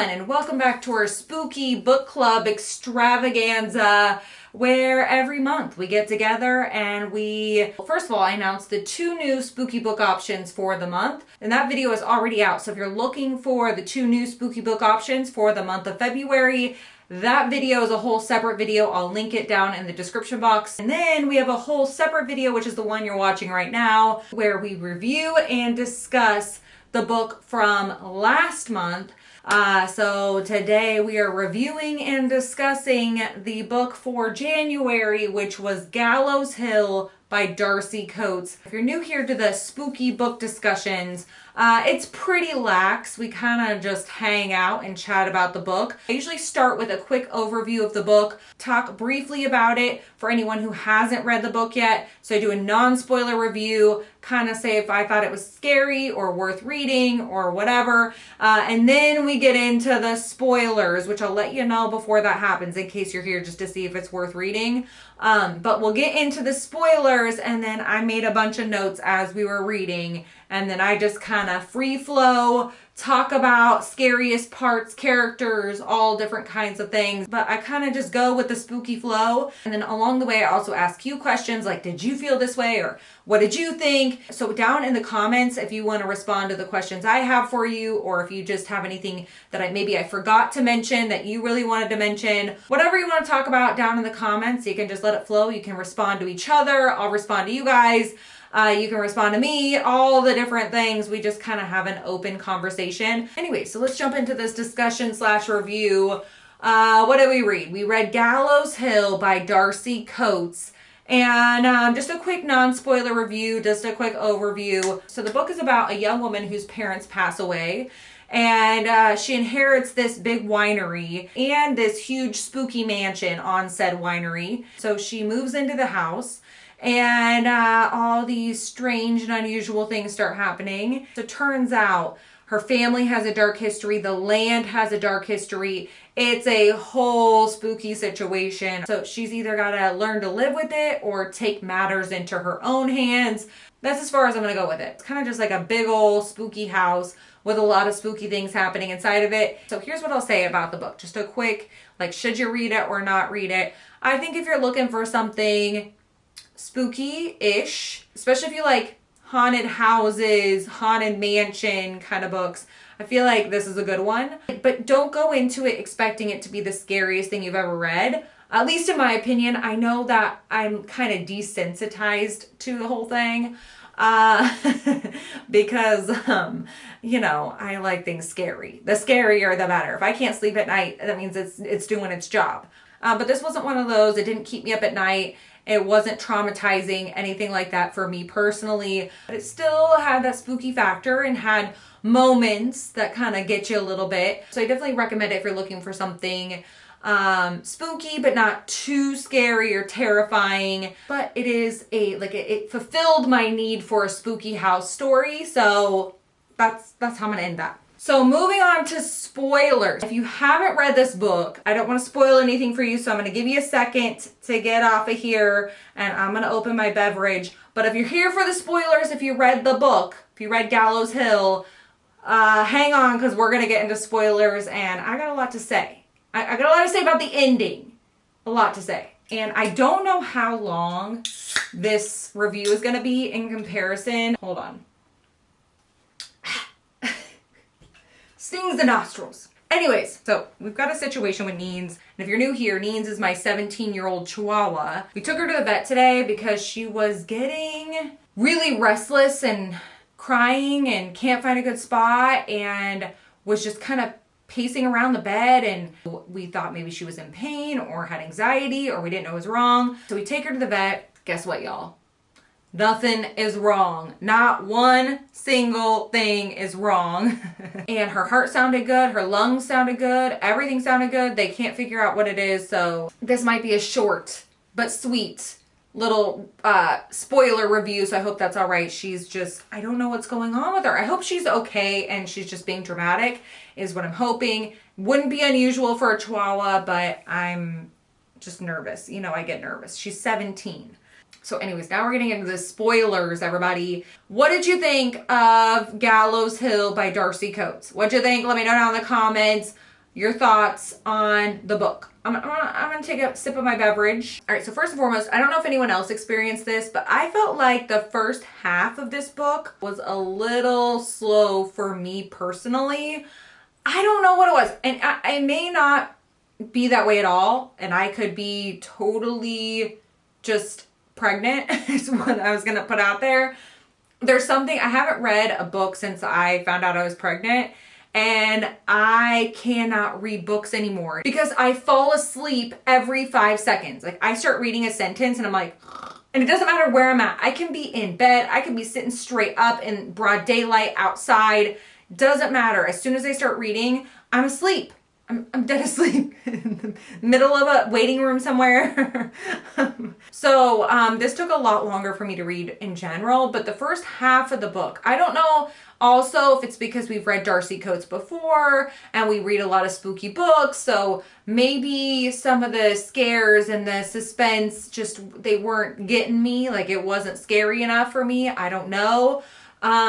everyone, and welcome back to our spooky book club extravaganza, where every month we get together and first of all, I announced the 2 new spooky book options for the month, and that video is already out. So if you're looking for the 2 new spooky book options for the month of February, that video is a whole separate video. I'll link it down in the description box. And then we have a whole separate video, which is the one you're watching right now, where we review and discuss the book from last month. So today we are reviewing and discussing the book for January, which was Gallows Hill by Darcy Coates. If you're new here to the spooky book discussions, it's pretty lax. We kind of just hang out and chat about the book. I usually start with a quick overview of the book, talk briefly about it for anyone who hasn't read the book yet. So I do a non-spoiler review, kind of say if I thought it was scary or worth reading or whatever. And then we get into the spoilers, which I'll let you know before that happens in case you're here just to see if it's worth reading. But we'll get into the spoilers, and then I made a bunch of notes as we were reading, and then I just kind of free flow, talk about scariest parts, characters, all different kinds of things. But I kind of just go with the spooky flow. And then along the way, I also ask you questions like, did you feel this way? Or what did you think? So down in the comments, if you want to respond to the questions I have for you, or if you just have anything that maybe I forgot to mention that you really wanted to mention, whatever you want to talk about down in the comments, you can just let it flow. You can respond to each other. I'll respond to you guys. You can respond to me, all the different things. We just kind of have an open conversation. Anyway, so let's jump into this discussion / review. What did we read? We read Gallows Hill by Darcy Coates. And just a quick non-spoiler review, just a quick overview. So the book is about a young woman whose parents pass away. And she inherits this big winery and this huge spooky mansion on said winery. So she moves into the house. And all these strange and unusual things start happening. So it turns out her family has a dark history. The land has a dark history. It's a whole spooky situation. So she's either got to learn to live with it or take matters into her own hands. That's as far as I'm going to go with it. It's kind of just like a big old spooky house with a lot of spooky things happening inside of it. So here's what I'll say about the book. Just a quick, should you read it or not read it? I think if you're looking for something spooky-ish, especially if you like haunted houses, haunted mansion kind of books, I feel like this is a good one. But don't go into it expecting it to be the scariest thing you've ever read. At least in my opinion. I know that I'm kind of desensitized to the whole thing because, I like things scary. The scarier, the better. If I can't sleep at night, that means it's doing its job. But this wasn't one of those. It didn't keep me up at night. It wasn't traumatizing, anything like that for me personally. But it still had that spooky factor and had moments that kind of get you a little bit. So I definitely recommend it if you're looking for something spooky, but not too scary or terrifying. But it is it fulfilled my need for a spooky house story. So that's how I'm going to end that. So moving on to spoilers. If you haven't read this book, I don't want to spoil anything for you, so I'm going to give you a second to get off of here, and I'm going to open my beverage. But if you're here for the spoilers, if you read the book, if you read Gallows Hill, hang on, because we're going to get into spoilers, and I got a lot to say. I got a lot to say about the ending. A lot to say. And I don't know how long this review is going to be in comparison. Hold on. Stings the nostrils. Anyways, so we've got a situation with Neens. And if you're new here, Neens is my 17-year-old Chihuahua. We took her to the vet today because she was getting really restless and crying and can't find a good spot and was just kind of pacing around the bed, and we thought maybe she was in pain or had anxiety or we didn't know what was wrong. So we take her to the vet. Guess what, y'all? Nothing is wrong. Not one single thing is wrong. And her heart sounded good. Her lungs sounded good. Everything sounded good. They can't figure out what it is. So this might be a short but sweet little spoiler review. So I hope that's all right. She's just, I don't know what's going on with her. I hope she's okay and she's just being dramatic is what I'm hoping. Wouldn't be unusual for a Chihuahua, but I'm just nervous. I get nervous. She's 17. So anyways, now we're getting into the spoilers, everybody. What did you think of Gallows Hill by Darcy Coates? What'd you think? Let me know down in the comments. your thoughts on the book. I'm gonna take a sip of my beverage. All right, so first and foremost, I don't know if anyone else experienced this, but I felt like the first half of this book was a little slow for me personally. I don't know what it was, and I may not be that way at all, and I could be totally just pregnant is what I was gonna put out there. There's something, I haven't read a book since I found out I was pregnant, and I cannot read books anymore because I fall asleep every 5 seconds. Like, I start reading a sentence and I'm like, and it doesn't matter where I'm at. I can be in bed, I can be sitting straight up in broad daylight outside. Doesn't matter. As soon as I start reading, I'm asleep. I'm dead asleep in the middle of a waiting room somewhere. So this took a lot longer for me to read in general, but the first half of the book, I don't know also if it's because we've read Darcy Coates before and we read a lot of spooky books, so maybe some of the scares and the suspense just, they weren't getting me, like it wasn't scary enough for me. I don't know.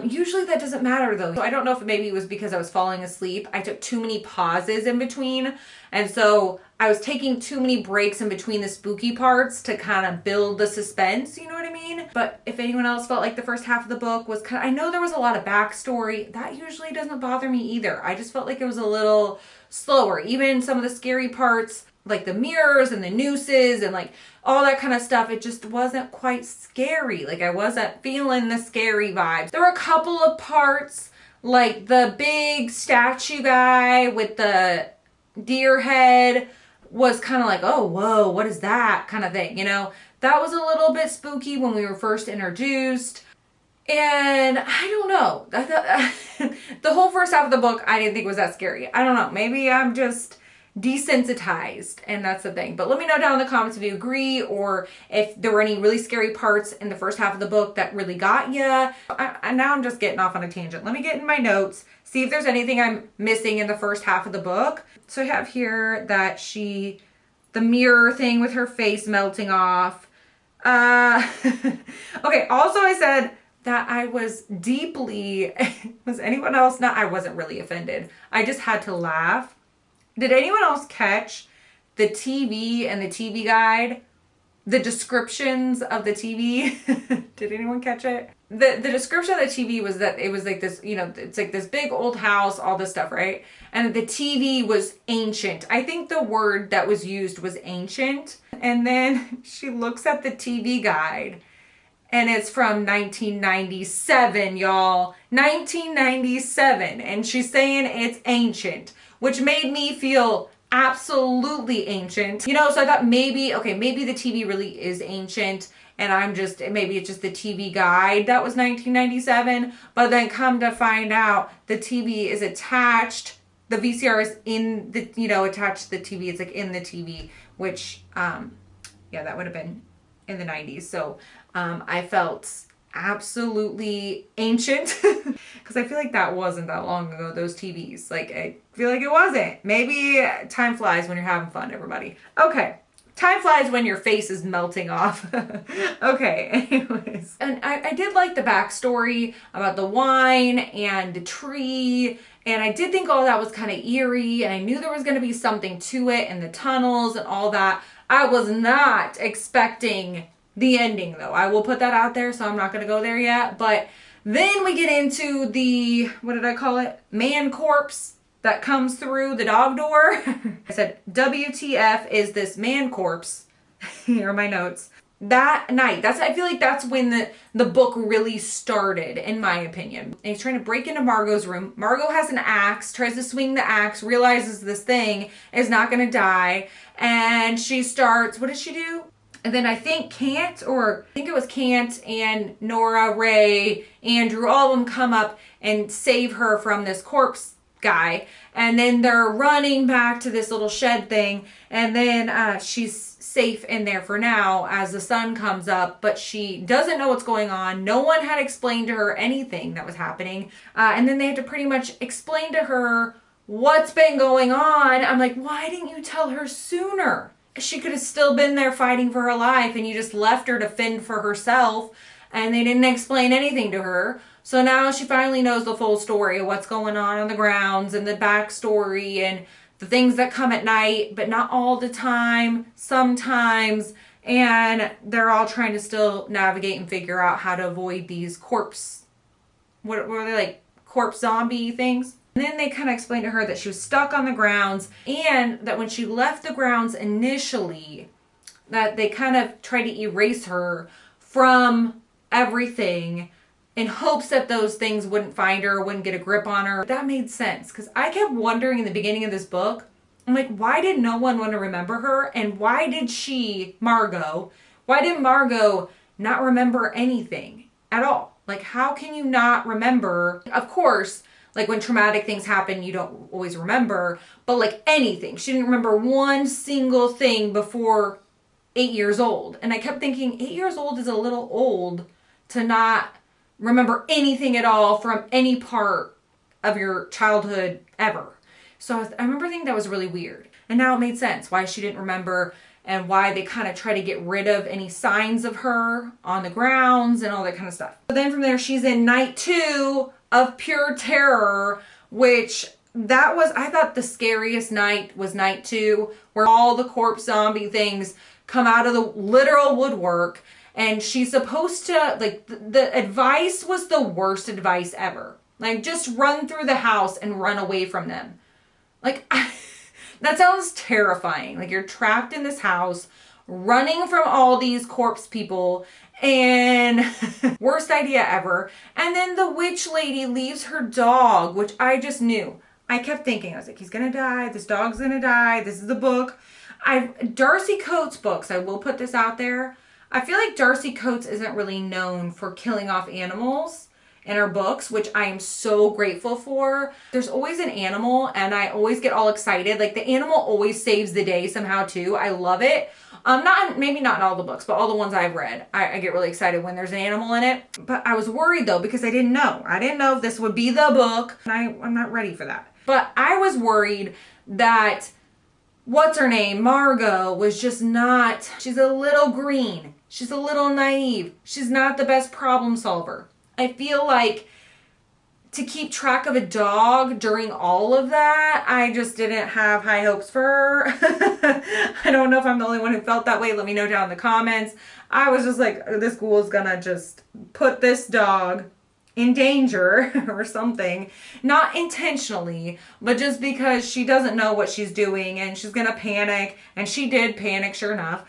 Usually that doesn't matter though. So I don't know if maybe it was because I was falling asleep. I took too many pauses in between. And so I was taking too many breaks in between the spooky parts to kind of build the suspense. You know what I mean? But if anyone else felt like the first half of the book was kind of, I know there was a lot of backstory. That usually doesn't bother me either. I just felt like it was a little slower. Even some of the scary parts, like the mirrors and the nooses and like all that kind of stuff, it just wasn't quite scary. Like I wasn't feeling the scary vibes. There were a couple of parts, like the big statue guy with the deer head was kind of like, oh, whoa, what is that kind of thing, you know? That was a little bit spooky when we were first introduced. And I don't know. I thought the whole first half of the book, I didn't think was that scary. I don't know. Maybe I'm just desensitized, and that's the thing. But let me know down in the comments if you agree, or if there were any really scary parts in the first half of the book that really got you. Now I'm just getting off on a tangent. Let me get in my notes, see if there's anything I'm missing in the first half of the book. So I have here that the mirror thing with her face melting off. Okay, also I said that I was deeply, was anyone else not? I wasn't really offended. I just had to laugh. Did anyone else catch the TV and the TV guide? The descriptions of the TV? Did anyone catch it? The description of the TV was that it was like this, you know, it's like this big old house, all this stuff, right? And the TV was ancient. I think the word that was used was ancient. And then she looks at the TV guide and it's from 1997, y'all. 1997. And she's saying it's ancient, which made me feel absolutely ancient. You know, so I thought maybe the TV really is ancient and maybe it's just the TV guide that was 1997. But then come to find out the TV is attached. The VCR is in the, you know, attached to the TV. It's like in the TV, which, yeah, that would have been in the 90s. So I felt absolutely ancient because I feel like that wasn't that long ago, those TVs. Like, I feel like it wasn't. Maybe time flies when you're having fun, everybody. Okay. Time flies when your face is melting off. Okay, anyways. And I did like the backstory about the wine and the tree. And I did think all that was kind of eerie. And I knew there was going to be something to it and the tunnels and all that. I was not expecting the ending, though. I will put that out there, so I'm not going to go there yet. But then we get into the, what did I call it? Man corpse that comes through the dog door. I said, WTF is this man corpse? Here are my notes. That night, I feel like that's when the book really started, in my opinion. And he's trying to break into Margot's room. Margot has an axe, tries to swing the axe, realizes this thing is not going to die. And she starts, what does she do? And then I think Kant and Nora, Ray, Andrew, all of them come up and save her from this corpse guy. And then they're running back to this little shed thing. And then she's safe in there for now as the sun comes up. But she doesn't know what's going on. No one had explained to her anything that was happening. And then they had to pretty much explain to her what's been going on. I'm like, why didn't you tell her sooner? She could have still been there fighting for her life and you just left her to fend for herself and they didn't explain anything to her. So now she finally knows the full story of what's going on the grounds and the backstory and the things that come at night, but not all the time, sometimes. And they're all trying to still navigate and figure out how to avoid these corpse, what were they, like corpse zombie things? And then they kind of explained to her that she was stuck on the grounds, and that when she left the grounds initially, that they kind of tried to erase her from everything in hopes that those things wouldn't find her, wouldn't get a grip on her. That made sense, because I kept wondering in the beginning of this book, I'm like, why did no one want to remember her? And why did Margot not remember anything at all? Like, how can you not remember? Of course, like when traumatic things happen, you don't always remember, but like anything. She didn't remember one single thing before 8 years old. And I kept thinking, 8 years old is a little old to not remember anything at all from any part of your childhood ever. So I remember thinking that was really weird. And now it made sense why she didn't remember, and why they kind of try to get rid of any signs of her on the grounds and all that kind of stuff. So then from there, she's in night 2 of pure terror, which I thought the scariest night was night 2, where all the corpse zombie things come out of the literal woodwork. And she's supposed to, like, the advice was the worst advice ever. Like, just run through the house and run away from them. Like, that sounds terrifying. Like, you're trapped in this house, running from all these corpse people, and worst idea ever. And then the witch lady leaves her dog, which I just knew. I kept thinking, I was like, he's gonna die, this dog's gonna die, this is the book. Darcy Coates books, I will put this out there. I feel like Darcy Coates isn't really known for killing off animals in her books, which I am so grateful for. There's always an animal, and I always get all excited. Like, the animal always saves the day somehow too. I love it. Maybe not in all the books, but all the ones I've read, I get really excited when there's an animal in it. But I was worried though, because I didn't know. I didn't know if this would be the book, and I'm not ready for that. But I was worried that what's her name, Margot, was just not, she's a little green. She's a little naive. She's not the best problem solver. I feel like to keep track of a dog during all of that, I just didn't have high hopes for her. I don't know if I'm the only one who felt that way. Let me know down in the comments. I was just like, this ghoul is gonna just put this dog in danger or something. Not intentionally, but just because she doesn't know what she's doing and she's gonna panic. And she did panic, sure enough.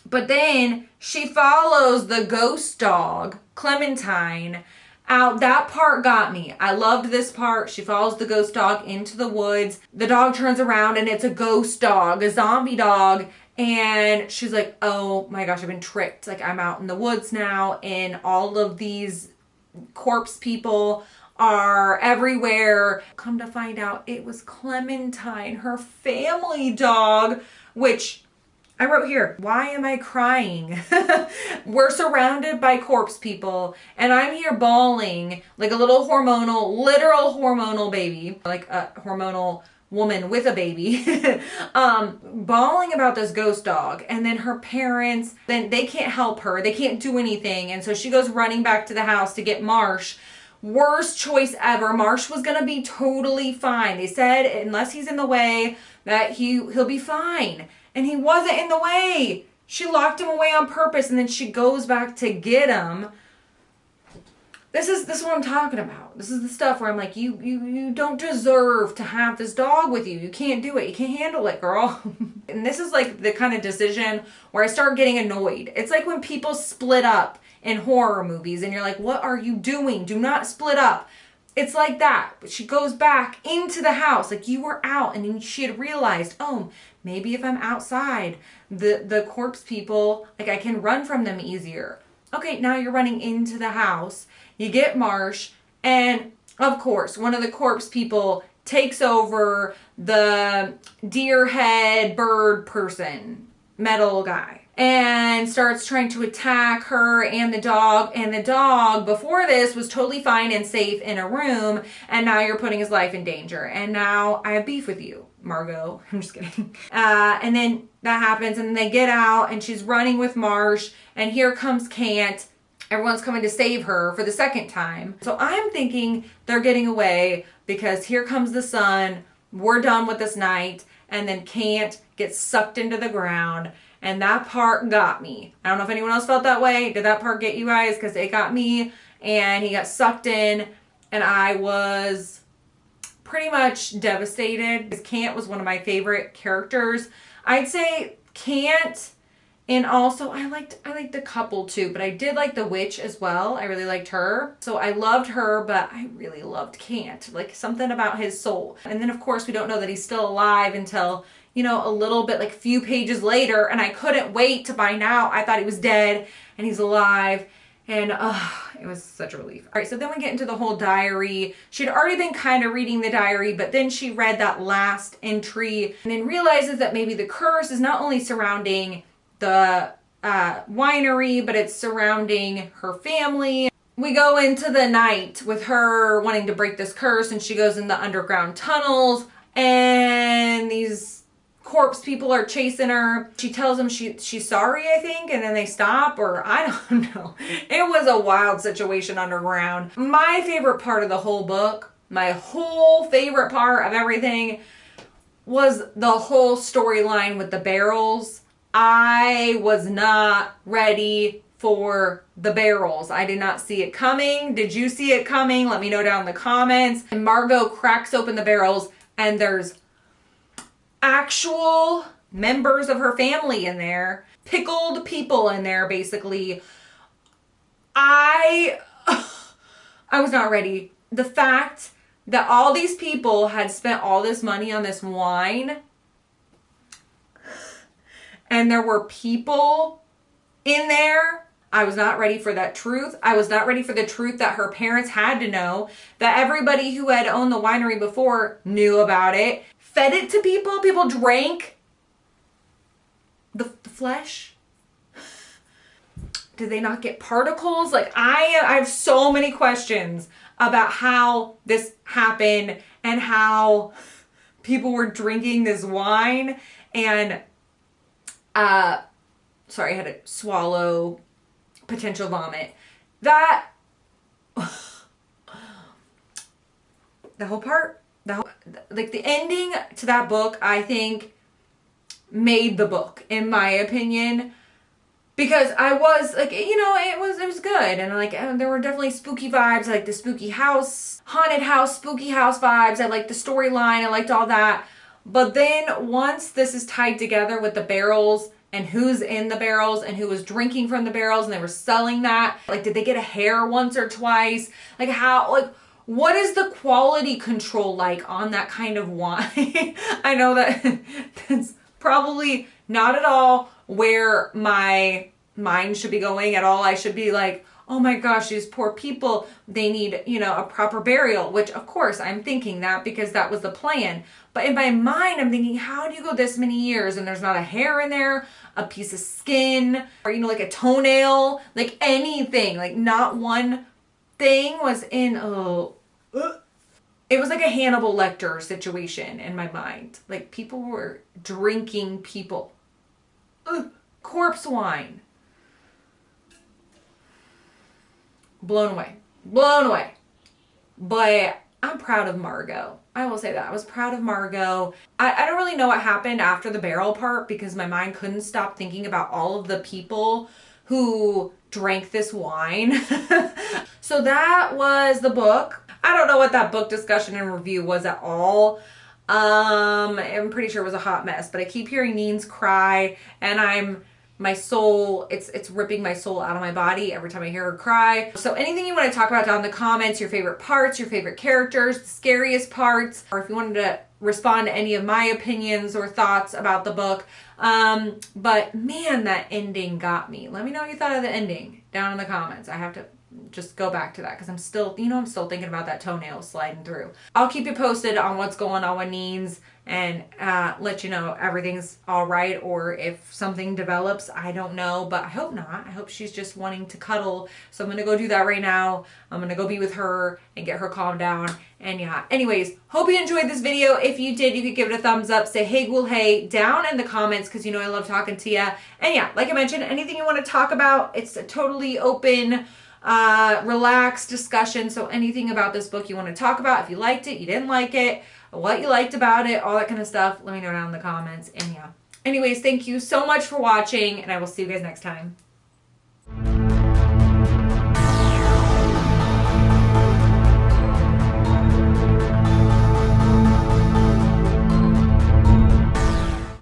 But then she follows the ghost dog, Clementine, out. That part got me. I loved this part. She follows the ghost dog into the woods. The dog turns around and it's a ghost dog, a zombie dog. And she's like, oh my gosh, I've been tricked. Like, I'm out in the woods now, and all of these corpse people are everywhere. Come to find out, it was Clementine, her family dog, which I wrote here, why am I crying? We're surrounded by corpse people, and I'm here bawling like a little literal hormonal baby, like a hormonal woman with a baby, bawling about this ghost dog. And then her parents, then they can't help her. They can't do anything. And so she goes running back to the house to get Marsh. Worst choice ever. Marsh was going to be totally fine. They said, unless he's in the way, that he'll be fine. And he wasn't in the way. She locked him away on purpose, and then she goes back to get him. This is what I'm talking about. This is the stuff where I'm like, you don't deserve to have this dog with you. You can't do it. You can't handle it, girl. And this is like the kind of decision where I start getting annoyed. It's like when people split up in horror movies, and you're like, what are you doing? Do not split up. It's like that. But she goes back into the house, like you were out, and then she had realized, oh, maybe if I'm outside, the corpse people, like I can run from them easier. Okay, now you're running into the house. You get Marsh, and of course, one of the corpse people takes over the deer head bird person, metal guy, and starts trying to attack her and the dog. And the dog, before this, was totally fine and safe in a room, and now you're putting his life in danger. And now I have beef with you, Margot. I'm just kidding. And then that happens, and they get out, and she's running with Marsh, and here comes Cant. Everyone's coming to save her for the second time. So I'm thinking they're getting away because here comes the sun. we're done with this night, and then can't get sucked into the ground. And that part got me. I don't know if anyone else felt that way. Did that part get you guys? Because it got me. And he got sucked in, and I was pretty much devastated. Because Cant was one of my favorite characters. I'd say Cant, and also I liked the couple too, but I did like the witch as well. I really liked her. So I loved her, but I really loved Cant. Like something about his soul. And then of course we don't know that he's still alive until, you know, a little bit, like a few pages later, and I couldn't wait to find out. I thought he was dead and he's alive. And it was such a relief. All right, so then we get into the whole diary. She'd already been kind of reading the diary, but then she read that last entry and then realizes that maybe the curse is not only surrounding the winery, but it's surrounding her family. We go into the night with her wanting to break this curse, and she goes in the underground tunnels, and these corpse people are chasing her. She tells them she's sorry, I think, and then they stop, or I don't know. It was a wild situation underground. My favorite part of the whole book, my whole favorite part of everything, was the whole storyline with the barrels. I was not ready for the barrels. I did not see it coming. Did you see it coming? Let me know down in the comments. And Margot cracks open the barrels, and there's actual members of her family in there, pickled people in there, basically. I was not ready. The fact that all these people had spent all this money on this wine, and there were people in there, I was not ready for that truth. I was not ready for the truth that her parents had to know, that everybody who had owned the winery before knew about it, fed it to people. People drank the flesh. Did they not get particles? Like I have so many questions about how this happened and how people were drinking this wine. And sorry, I had to swallow potential vomit. That the whole part, like the ending to that book, I think made the book, in my opinion, because I was like, you know, it was good, and like there were definitely spooky vibes. I like the spooky house, haunted house, spooky house vibes. I liked the storyline. I liked all that. But then once this is tied together with the barrels and who's in the barrels and who was drinking from the barrels, and they were selling that, like, did they get a hair once or twice? Like how, like, what is the quality control like on that kind of wine? I know that that's probably not at all where my mind should be going at all. I should be like, oh my gosh, these poor people, they need, you know, a proper burial, which of course I'm thinking that because that was the plan. But in my mind, I'm thinking, how do you go this many years and there's not a hair in there, a piece of skin, or, you know, like a toenail, like anything, like not one thing was in, it was like a Hannibal Lecter situation in my mind. Like people were drinking people. Corpse wine. Blown away. Blown away. But I'm proud of Margot. I will say that. I was proud of Margot. I don't really know what happened after the barrel part because my mind couldn't stop thinking about all of the people who drank this wine. So that was the book. I don't know what that book discussion and review was at all. I'm pretty sure it was a hot mess, but I keep hearing Neen's cry, and my soul, it's ripping my soul out of my body every time I hear her cry. So anything you want to talk about down in the comments, your favorite parts, your favorite characters, the scariest parts, or if you wanted to respond to any of my opinions or thoughts about the book. But man, that ending got me. Let me know what you thought of the ending down in the comments. I have to just go back to that because I'm still thinking about that toenail sliding through. I'll keep you posted on what's going on with Neen's and let you know everything's all right, or if something develops. I don't know, but I hope not. I hope she's just wanting to cuddle. So I'm going to go do that right now. I'm going to go be with her and get her calmed down. And yeah, anyways, hope you enjoyed this video. If you did, you could give it a thumbs up. Say hey ghoul hey down in the comments because you know I love talking to you. And yeah, like I mentioned, anything you want to talk about, it's a totally open relaxed discussion. So anything about this book you want to talk about, if you liked it, you didn't like it, what you liked about it, all that kind of stuff, let me know down in the comments. And yeah. Anyways, thank you so much for watching, and I will see you guys next time.